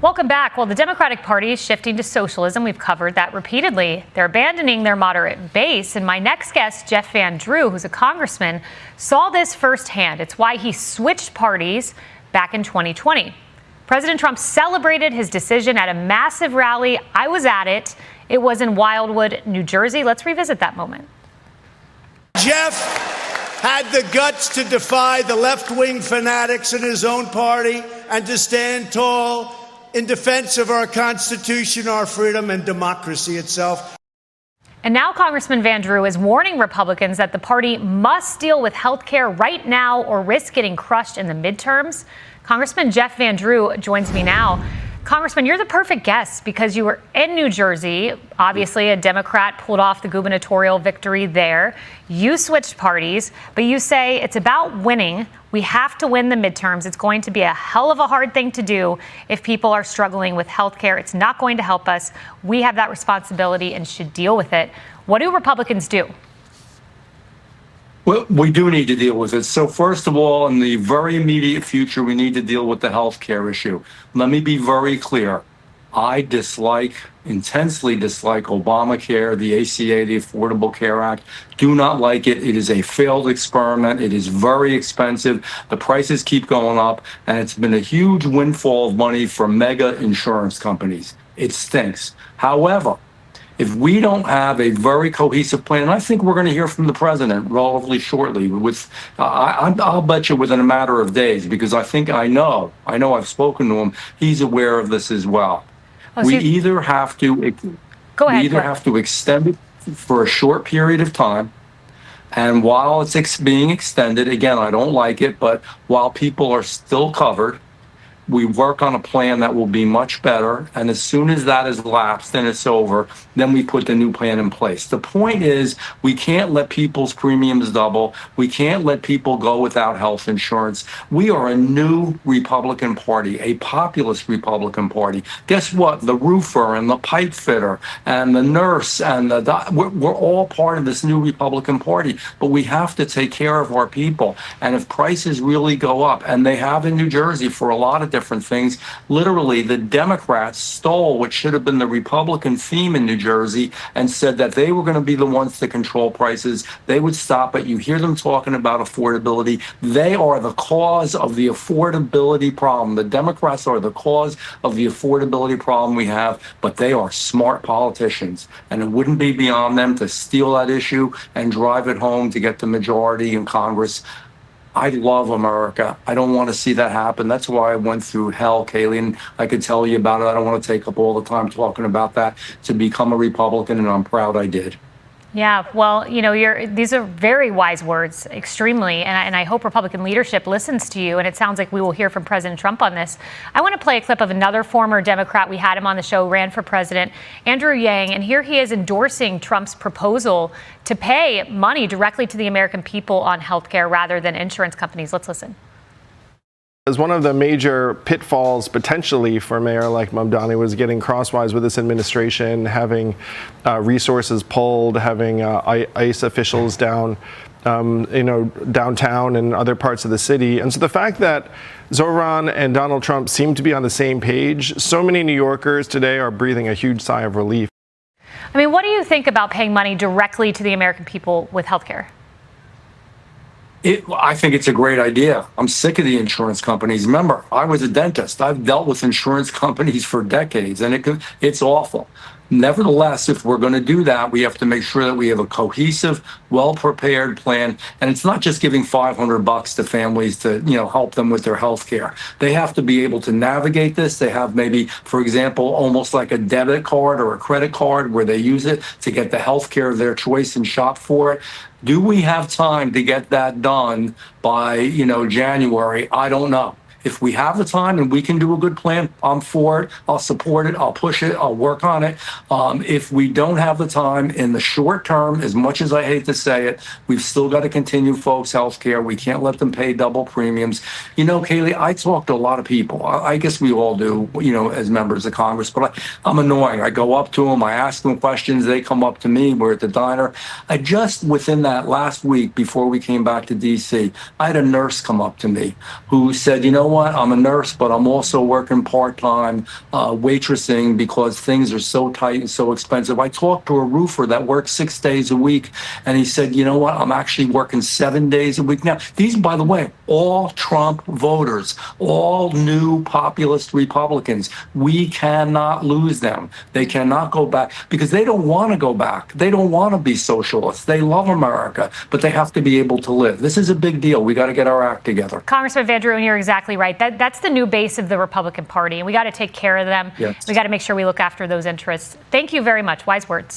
Welcome back. Well, the Democratic Party is shifting to socialism. We've covered that repeatedly. They're abandoning their moderate base. And my next guest, Jeff Van Drew, who's a congressman, saw this firsthand. It's why he switched parties back in 2020. President Trump celebrated his decision at a massive rally. I was at it. It was in Wildwood, New Jersey. Let's revisit that moment. Jeff had the guts to defy the left-wing fanatics in his own party and to stand tall in defense of our Constitution, our freedom, and democracy itself. And now Congressman Van Drew is warning Republicans that the party must deal with health care right now or risk getting crushed in the midterms. Congressman Jeff Van Drew joins me now. Congressman, you're the perfect guest because you were in New Jersey. Obviously, a Democrat pulled off the gubernatorial victory there. You switched parties, but you say it's about winning. We have to win the midterms. It's going to be a hell of a hard thing to do if people are struggling with health care. It's not going to help us. We have that responsibility and should deal with it. What do Republicans do? Well, we do need to deal with it. So first of all, in the very immediate future, we need to deal with the health care issue. Let me be very clear. I intensely dislike Obamacare, the ACA, the Affordable Care Act. Do not like it. It is a failed experiment. It is very expensive. The prices keep going up, and it's been a huge windfall of money for mega insurance companies. It stinks. However, if we don't have a very cohesive plan, and I think we're going to hear from the president relatively shortly, I'll bet you within a matter of days, because I know I've spoken to him. He's aware of this as well. We either have to extend it for a short period of time, and while it's being extended, again, I don't like it, but while people are still covered, we work on a plan that will be much better. And as soon as that is lapsed and it's over, then we put the new plan in place. The point is, we can't let people's premiums double. We can't let people go without health insurance. We are a new Republican Party, a populist Republican Party. Guess what? The roofer and the pipe fitter and the nurse and we're all part of this new Republican Party, but we have to take care of our people. And if prices really go up, and they have in New Jersey for a lot of different things. Literally, the Democrats stole what should have been the Republican theme in New Jersey and said that they were going to be the ones to control prices. They would stop it. You hear them talking about affordability. They are the cause of the affordability problem. The Democrats are the cause of the affordability problem we have, but they are smart politicians, and it wouldn't be beyond them to steal that issue and drive it home to get the majority in Congress. I love America. I don't want to see that happen. That's why I went through hell, Kaylee, and I could tell you about it. I don't want to take up all the time talking about that, to become a Republican, and I'm proud I did. Yeah, well, these are very wise words, extremely, and I hope Republican leadership listens to you, and it sounds like we will hear from President Trump on this. I want to play a clip of another former Democrat. We had him on the show, ran for president, Andrew Yang, and here he is endorsing Trump's proposal to pay money directly to the American people on health care rather than insurance companies. Let's listen. As one of the major pitfalls potentially for a mayor like Mamdani was getting crosswise with this administration, having resources pulled, having ICE officials downtown and other parts of the city. And so the fact that Zoran and Donald Trump seem to be on the same page, so many New Yorkers today are breathing a huge sigh of relief. I mean, what do you think about paying money directly to the American people with health care? I think it's a great idea. I'm sick of the insurance companies. Remember, I was a dentist. I've dealt with insurance companies for decades, and it's awful. Nevertheless, if we're going to do that, we have to make sure that we have a cohesive, well-prepared plan. And it's not just giving $500 to families to, help them with their health care. They have to be able to navigate this. They have maybe, for example, almost like a debit card or a credit card where they use it to get the health care of their choice and shop for it. Do we have time to get that done by, January? I don't know. If we have the time and we can do a good plan, I'm for it. I'll support it. I'll push it. I'll work on it. If we don't have the time in the short term, as much as I hate to say it, we've still got to continue folks' health care. We can't let them pay double premiums. Kaylee, I talk to a lot of people. I guess we all do, as members of Congress, but I'm annoying. I go up to them. I ask them questions. They come up to me. We're at the diner. I just within that last week before we came back to D.C., I had a nurse come up to me who said, you know what? what, I'm a nurse, but I'm also working part-time waitressing because things are so tight and so expensive. I talked to a roofer that works 6 days a week, and he said, you know what, I'm actually working 7 days a week now. These, by the way, all Trump voters, all new populist Republicans. We cannot lose them. They cannot go back because they don't want to go back. They don't want to be socialists. They love America, but they have to be able to live. This is a big deal. We got to get our act together. Congressman Van Drew, and you're exactly right. That's the new base of the Republican Party, and we got to take care of them. Yes. We got to make sure we look after those interests. Thank you very much. Wise words.